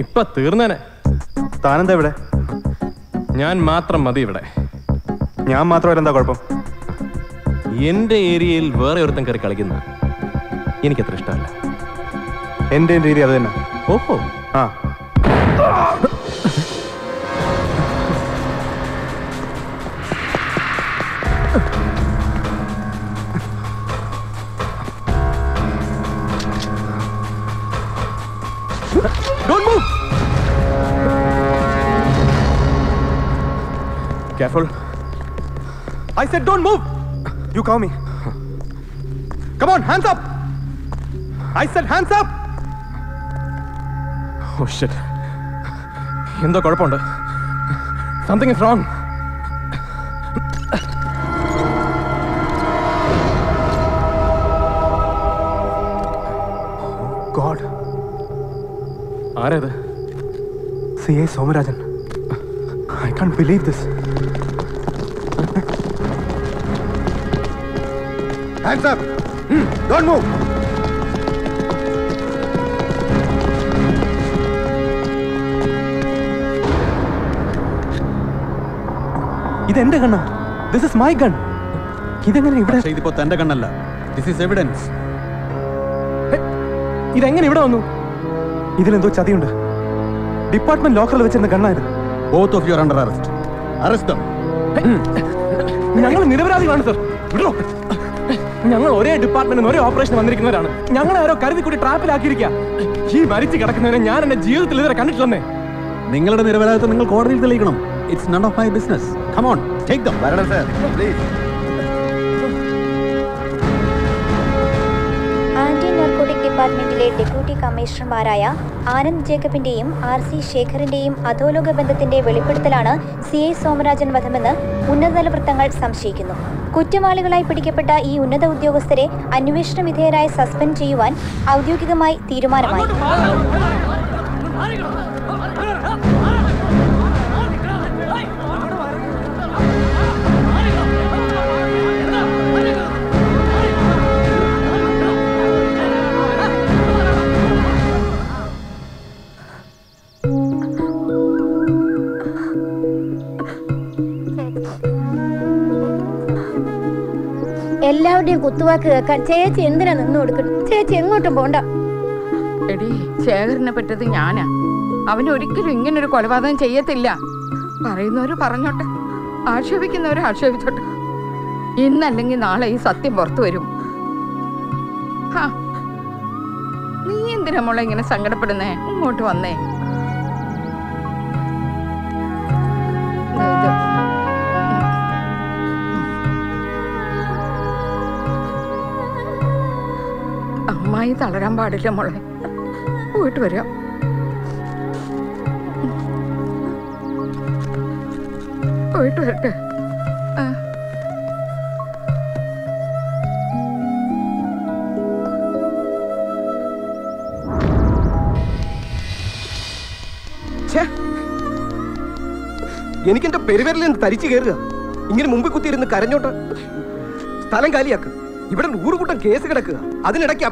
ഇപ്പൊ തീർന്നേനെ. താനെന്താ ഇവിടെ? ഞാൻ മാത്രം മതി ഇവിടെ. ഞാൻ മാത്രം എന്താ കുഴപ്പം? എന്റെ ഏരിയയിൽ വേറെ ഒരുത്തൻ കയറി കളിക്കുന്ന എനിക്കത്ര ഇഷ്ടമല്ല. എന്റെ രീതി അത് തന്നെ. ഓഹോ. ആ Don't move! Careful. I said don't move. You call me. Come on, hands up. I said hands up. Oh shit. എന്തോ കുഴപ്പമുണ്ട്. Something is wrong. God. ആരേത്? CA Somarajan. I can't believe this. Hands up. Don't move. ഇതെന്റെ ഗണ്ണാ. This is my gun. ഇതെങ്ങനെ ഇവിടെ? ഇതിപ്പോ തന്റെ കണ്ണല്ല. This is evidence. ഇതെങ്ങനെ ഇവിടെ വന്നു? ഇതിലെന്തോ ചതിയുണ്ട്. ഡിപ്പാർട്ട്മെന്റ് ലോക്കറിൽ വെച്ചിരുന്ന ഗണ്ണായത്. Both of you are under arrest. Arrest them. ഞങ്ങൾ നിരപരാധികളാണ് സർ. ഞങ്ങൾ ഒരേ ഡിപ്പാർട്ട്മെന്റിൽ ഒരേ ഓപ്പറേഷൻ വന്നിരിക്കുന്നവരാണ്. ഞങ്ങളെ ആരോ കരുതി കൂടി ട്രാപ്പിലാക്കിയിരിക്കുക. ഈ മരിച്ചു കിടക്കുന്നവരെ ഞാൻ എന്റെ ജീവിതത്തിൽ ഇതുവരെ കണ്ടിട്ടില്ലെന്നേ. നിങ്ങളുടെ നിരപരാധിത്വം നിങ്ങൾ കോടതിയിൽ തെളിയിക്കണം. It's none of my business. Come on, take them. വരണം സർ, പ്ലീസ്. ആന്റി നാർക്കോട്ടിക് ഡിപ്പാർട്ട്മെന്റിലെ ഡെപ്യൂട്ടി കമ്മീഷണർമാരായ ആനന്ദ് ജേക്കബിന്റെയും RC ശേഖറിന്റെയും അധോലോക ബന്ധത്തിന്റെ വെളിപ്പെടുത്തലാണ് CA സോമരാജൻ വധമെന്ന് ഉന്നതതല വൃത്തങ്ങൾ സംശയിക്കുന്നു. കുറ്റവാളികളായി പിടിക്കപ്പെട്ട ഈ ഉന്നത ഉദ്യോഗസ്ഥരെ അന്വേഷണ വിധേയരായി സസ്പെൻഡ് ചെയ്യുവാൻ ഔദ്യോഗികമായി തീരുമാനമായി. എല്ലാവരുടെയും കുത്തുവാക്ക് കേൾക്കാൻ ചേച്ചി എന്തിനാ നിന്ന് കൊടുക്കണം? ചേച്ചി എങ്ങോട്ടും പോണ്ട. എടി, ശേഖരനെ പറ്റത് ഞാനാ. അവൻ ഒരിക്കലും ഇങ്ങനൊരു കൊലപാതകം ചെയ്യത്തില്ല. പറയുന്നവര് പറഞ്ഞോട്ടെ, ആക്ഷേപിക്കുന്നവര് ആക്ഷേപിച്ചോട്ടെ. ഇന്നല്ലെങ്കിൽ നാളെ ഈ സത്യം പുറത്തു വരും. നീ എന്തിനാ മോളെ ഇങ്ങനെ സങ്കടപ്പെടുന്നേ? ഇങ്ങോട്ട് വന്നേ. അമ്മായി തളരാൻ പാടില്ല മോളെ. പോയിട്ട് വരാം. പോയിട്ട് വരട്ടെ. എനിക്കെന്റെ പെരുവരിൽ നിന്ന് തരിച്ചു കയറുക. ഇങ്ങനെ മുമ്പിൽ കുത്തിയിരുന്ന് കരഞ്ഞോട്ട് സ്ഥലം കാലിയാക്കുക. ഇവിടെ 100 കൂട്ടം കേസ് കിടക്കുക. അതിനിടയ്ക്ക്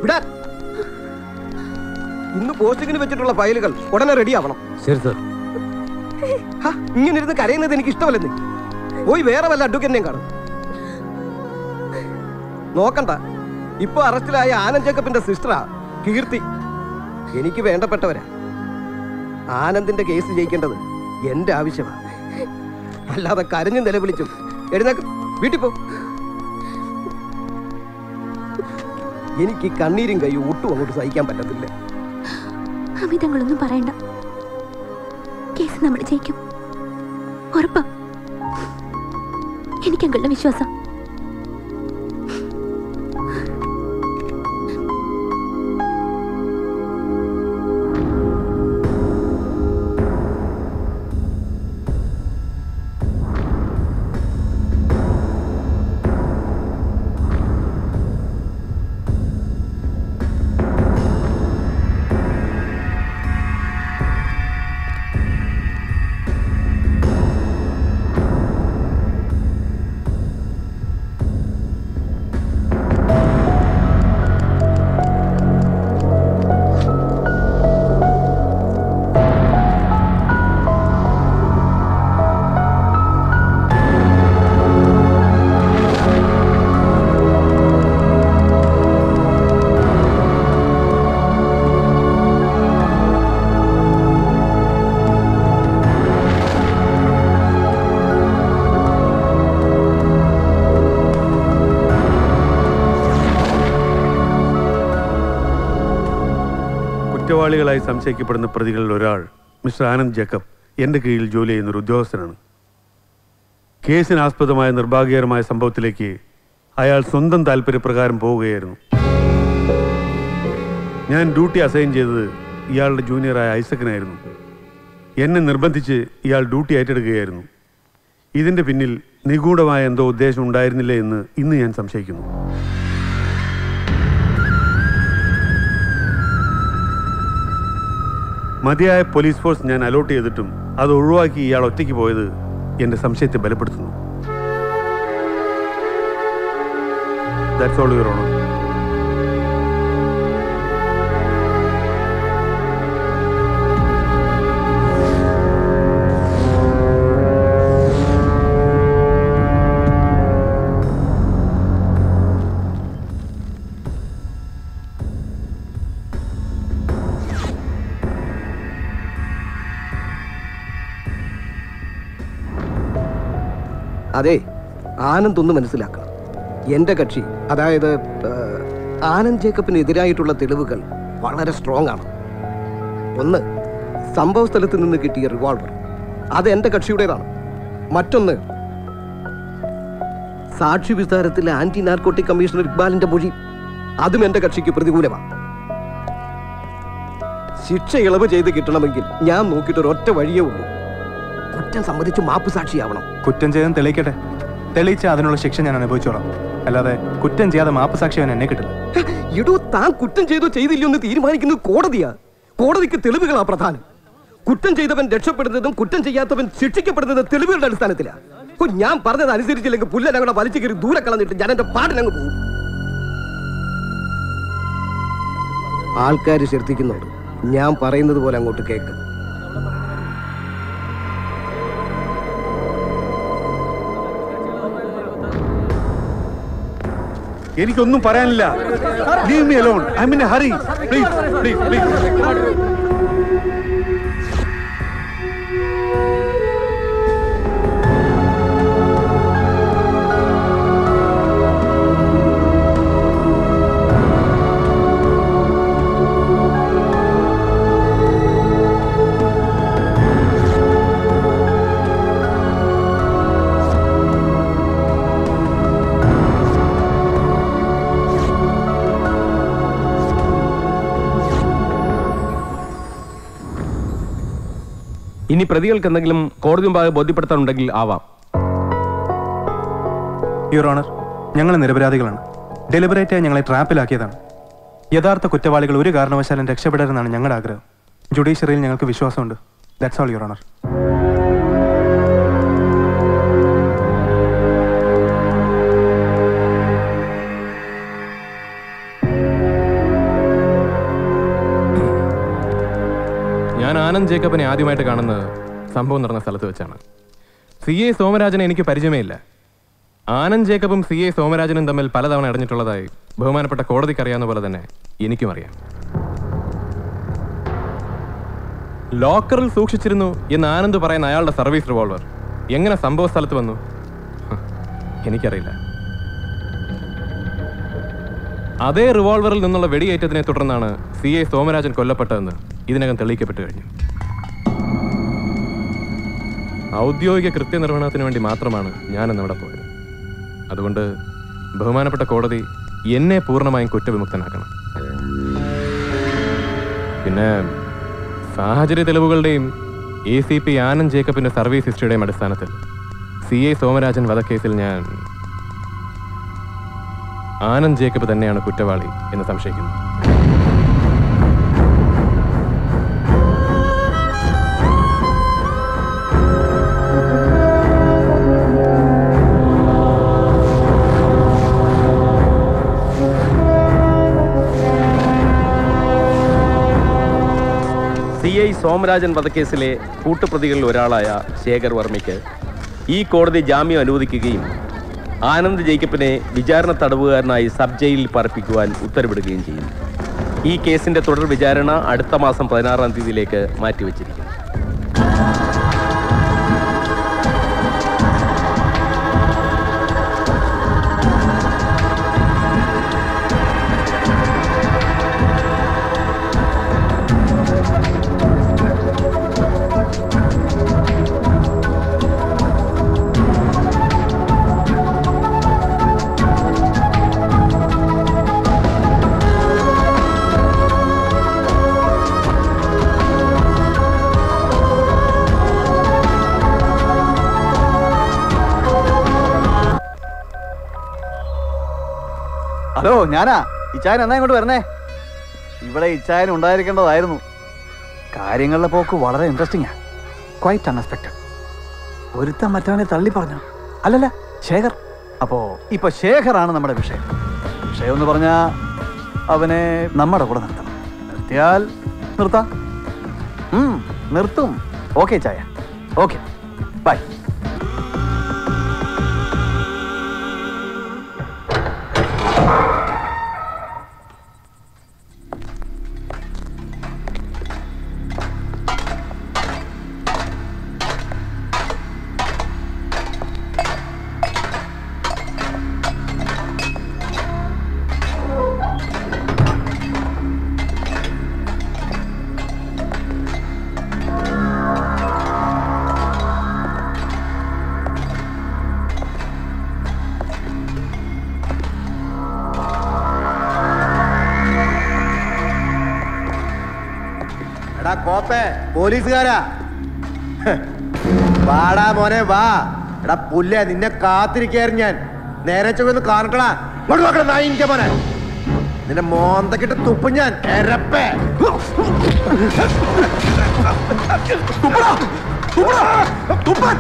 വിടാൻ ഇന്ന് പോസ്റ്റിങ്ങിന് വെച്ചിട്ടുള്ള ഫയലുകൾ ഉടനെ റെഡി ആവണം. ശരി സർ. ഇങ്ങനെ ഇരുന്ന് കരയുന്നത് എനിക്ക് ഇഷ്ടമല്ലെന്ന്. പോയി വേറെ വല്ല അഡ്വക്കേറ്റിനെയും കാണും. നോക്കണ്ട, ഇപ്പൊ അറസ്റ്റിലായ ആനന്ദ് ജേക്കബിന്റെ സിസ്റ്ററാ കീർത്തി. എനിക്ക് വേണ്ടപ്പെട്ടവരാ. ആനന്ദിന്റെ കേസ് ജയിക്കേണ്ടത് എന്റെ ആവശ്യമാണ്. അല്ലാതെ കരഞ്ഞും നിലവിളിച്ചും എഴുന്നേക്ക്, വീട്ടിൽ പോ. എനിക്ക് കണ്ണീരും കൈ ഒട്ടും അങ്ങോട്ട് സഹിക്കാൻ പറ്റത്തില്ല. അമിതങ്ങളൊന്നും പറയണ്ട. കേസ് നമ്മൾ ജയിക്കും, ഉറപ്പാ. എനിക്കങ്ങളുടെ വിശ്വാസം. കുറ്റവാളികളായി സംശയിക്കപ്പെടുന്ന പ്രതികളിൽ ഒരാൾ മിസ്റ്റർ ആനന്ദ് ജേക്കബ് എൻ്റെ കീഴിൽ ജോലി ചെയ്യുന്ന ഒരു ഉദ്യോഗസ്ഥനാണ്. കേസിനാസ്പദമായ നിർഭാഗ്യകരമായ സംഭവത്തിലേക്ക് അയാൾ സ്വന്തം താല്പര്യപ്രകാരം പോവുകയായിരുന്നു. ഞാൻ ഡ്യൂട്ടി അസൈൻ ചെയ്തത് ഇയാളുടെ ജൂനിയറായ ഐസക്കിനായിരുന്നു. എന്നെ നിർബന്ധിച്ച് ഇയാൾ ഡ്യൂട്ടി ഏറ്റെടുക്കുകയായിരുന്നു. ഇതിൻ്റെ പിന്നിൽ നിഗൂഢമായ എന്തോ ഉദ്ദേശം ഉണ്ടായിരുന്നില്ല എന്ന് ഇന്ന് ഞാൻ സംശയിക്കുന്നു. മതിയായ പോലീസ് ഫോഴ്സ് ഞാൻ അലോട്ട് ചെയ്തിട്ടും അത് ഒഴിവാക്കി ഇയാൾ ഒറ്റയ്ക്ക് പോയത് എൻ്റെ സംശയത്തെ ബലപ്പെടുത്തുന്നു. That's all, Your Honor. അതെ, ആനന്ദ് ഒന്ന് മനസ്സിലാക്കണം. എൻ്റെ കക്ഷി, അതായത് ആനന്ദ് ജേക്കബിന് എതിരായിട്ടുള്ള തെളിവുകൾ വളരെ സ്ട്രോങ് ആണ്. ഒന്ന്, സംഭവ സ്ഥലത്ത് നിന്ന് കിട്ടിയ റിവോൾവർ, അത് എൻ്റെ കക്ഷിയുടേതാണ്. മറ്റൊന്ന്, സാക്ഷി വിസ്താരത്തിലെ ആന്റി നാർക്കോട്ടിക് കമ്മീഷണർ ഇക്ബാലിന്റെ മൊഴി, അതും എൻ്റെ കക്ഷിക്ക് പ്രതികൂലമാണ്. ശിക്ഷ ഇളവ് ചെയ്ത് കിട്ടണമെങ്കിൽ ഞാൻ നോക്കിയിട്ട് ഒരൊറ്റ വഴിയേ ഉള്ളൂ. കുറ്റം സമ്മതിച്ച് മാപ്പ് സാക്ഷിയാവണം. കുറ്റം ചെയ്തെന്ന് തെളിയിക്കട്ടെ. തെളിയിച്ച അതിനുള്ള ശിക്ഷ ഞാൻ അനുഭവിച്ചോളാം. അല്ലാതെ കുറ്റം ചെയ്യാതെ മാപ്പ് സാക്ഷിയാൻ എന്നെ കിട്ടില്ല. എടോ, താൻ കുറ്റം ചെയ്തോ ചെയ്തില്ലോ എന്ന് തീരുമാനിക്കുന്നത് കോടതിയാ. കോടതിക്ക് തെളിവുകളാ പ്രധാനം. കുറ്റം ചെയ്തവൻ രക്ഷപ്പെടുന്നതും കുറ്റം ചെയ്യാത്തവൻ ശിക്ഷിക്കപ്പെടുന്നതും തെളിവുകളുടെ അടിസ്ഥാനത്തിലാണ്. ഞാൻ പറഞ്ഞത് അനുസരിച്ചില്ലെങ്കിൽ പുല്ലനങ്ങളെ വലിച്ചു കയറി ദൂരെ കളഞ്ഞിട്ട് ഞാൻ എന്റെ പാട്ടിനങ്ങ് പോകും. ആൾക്കാർ ശ്രദ്ധിക്കുന്നുണ്ട്. ഞാൻ പറയുന്നത് പോലെ അങ്ങോട്ട് കേൾക്കും. എനിക്കൊന്നും പറയാനില്ല. Leave me alone. I'm in a hurry. Please, please, please. ഇനി പ്രതികൾക്ക് എന്തെങ്കിലും കോടതി മുമ്പാകെ ബോധ്യപ്പെടുത്താനുണ്ടെങ്കിൽ ആവാം. യുവർ ഓണർ, ഞങ്ങൾ നിരപരാധികളാണ്. ഡെലിബറേറ്റായി ഞങ്ങളെ ട്രാപ്പിലാക്കിയതാണ്. യഥാർത്ഥ കുറ്റവാളികൾ ഒരു കാരണവശാലും രക്ഷപ്പെടരുതെന്നാണ് ഞങ്ങളുടെ ആഗ്രഹം. ജുഡീഷ്യറിയിൽ ഞങ്ങൾക്ക് വിശ്വാസമുണ്ട്. That's all, your honour. ഞാൻ ആനന്ദ് ജേക്കബിനെ ആദ്യമായിട്ട് കാണുന്നത് സംഭവം നടന്ന സ്ഥലത്ത് വെച്ചാണ്. CA സോമരാജനെ എനിക്ക് പരിചയമേ ഇല്ല. ആനന്ദ് ജേക്കബും CA സോമരാജനും തമ്മിൽ പലതവണ അടഞ്ഞിട്ടുള്ളതായി ബഹുമാനപ്പെട്ട കോടതിക്ക് അറിയാവുന്ന പോലെ തന്നെ എനിക്കും അറിയാം. ലോക്കറിൽ സൂക്ഷിച്ചിരുന്നു എന്ന് ആനന്ദ് പറയുന്ന അയാളുടെ സർവീസ് റിവോൾവർ എങ്ങനെ സംഭവ സ്ഥലത്ത് വന്നു എനിക്കറിയില്ല. അതേ റിവോൾവറിൽ നിന്നുള്ള വെടിയേറ്റതിനെ തുടർന്നാണ് CA സോമരാജൻ കൊല്ലപ്പെട്ടതെന്ന് ഇതിനകം തെളിയിക്കപ്പെട്ടു കഴിഞ്ഞു. ഔദ്യോഗിക കൃത്യനിർവഹണത്തിന് വേണ്ടി മാത്രമാണ് ഞാനിന്ന് അവിടെ പോയത്. അതുകൊണ്ട് ബഹുമാനപ്പെട്ട കോടതി എന്നെ പൂർണ്ണമായും കുറ്റവിമുക്തനാക്കണം. പിന്നെ സാഹചര്യ തെളിവുകളുടെയും ACP ആനന്ദ് ജേക്കബിന്റെ സർവീസ് ഹിസ്റ്ററിയുടെയും അടിസ്ഥാനത്തിൽ CA സോമരാജൻ വധക്കേസിൽ ഞാൻ ആനന്ദ് ജേക്കബ് തന്നെയാണ് കുറ്റവാളി എന്ന് സംശയിക്കുന്നു. CI സോമരാജൻ വധക്കേസിലെ കൂട്ടുപ്രതികളിൽ ഒരാളായ ശേഖർ വർമ്മയ്ക്ക് ഈ കോടതി ജാമ്യം അനുവദിക്കുകയും ആനന്ദ് ജേക്കബിനെ വിചാരണ തടവുകാരനായി സബ് ജയിലിൽ പാർപ്പിക്കുവാൻ ഉത്തരവിടുകയും ചെയ്യുന്നു. ഈ കേസിന്റെ തുടർ വിചാരണ അടുത്ത മാസം 16-ാം തീയതിയിലേക്ക് മാറ്റിവെച്ചിരിക്കുന്നു. ഹലോ, ഞാനാ. ഇച്ചായൻ എന്നാ ഇങ്ങോട്ട് വരണേ? ഇവിടെ ഇച്ചായൻ ഉണ്ടായിരിക്കേണ്ടതായിരുന്നു. കാര്യങ്ങളുടെ പോക്ക് വളരെ ഇൻട്രസ്റ്റിംഗാ. Quite unexpected. ഒരുത്തൻ മറ്റവനെ തള്ളി പറഞ്ഞു. അല്ലല്ല, ശേഖർ. അപ്പോ ഇപ്പൊ ശേഖറാണ് നമ്മുടെ വിഷയം. വിഷയം എന്ന് പറഞ്ഞാ അവനെ നമ്മുടെ കൂടെ നിർത്തണം. നിർത്തിയാൽ നിർത്താം. നിർത്തും. ഓക്കെ ചായ. Okay, by. കോപ്പേ, പോലീസുകാരാ, വാടാ മോനെ വാ. എടാ പുല്ലേ, നിന്നെ കാത്തിരിക്കായിരുന്നു ഞാൻ. നേരെ ചൊവ്വൊന്ന് കാണട്ടടാ. ഇങ്ങോട്ട് നോക്കണ നായിന്റെ മോനെ. നിന്റെ മോന്തക്കിട്ട് തുപ്പും ഞാൻ. എരപ്പേ തുപ്പൻ.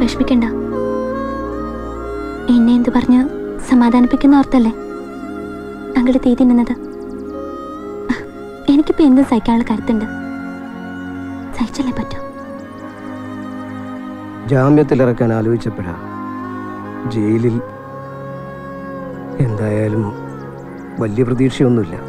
വിഷമിക്കണ്ട. എന്നെ എന്ത് പറഞ്ഞ് സമാധാനിപ്പിക്കുന്ന ഓർത്തല്ലേ അങ്കിള് തീ തിന്നുന്നത്? എനിക്കിപ്പോ എന്തും സഹിക്കാനുള്ള കരുത്തുണ്ട്. സഹിച്ചല്ലേ പറ്റൂ. ജാമ്യത്തിലിറക്കാൻ ആലോചിച്ചപ്പോഴാ ജയിലിൽ എന്തായാലും വലിയ പ്രതീക്ഷയൊന്നുമില്ല.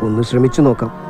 ഒന്ന് ശ്രമിച്ചു നോക്കാം.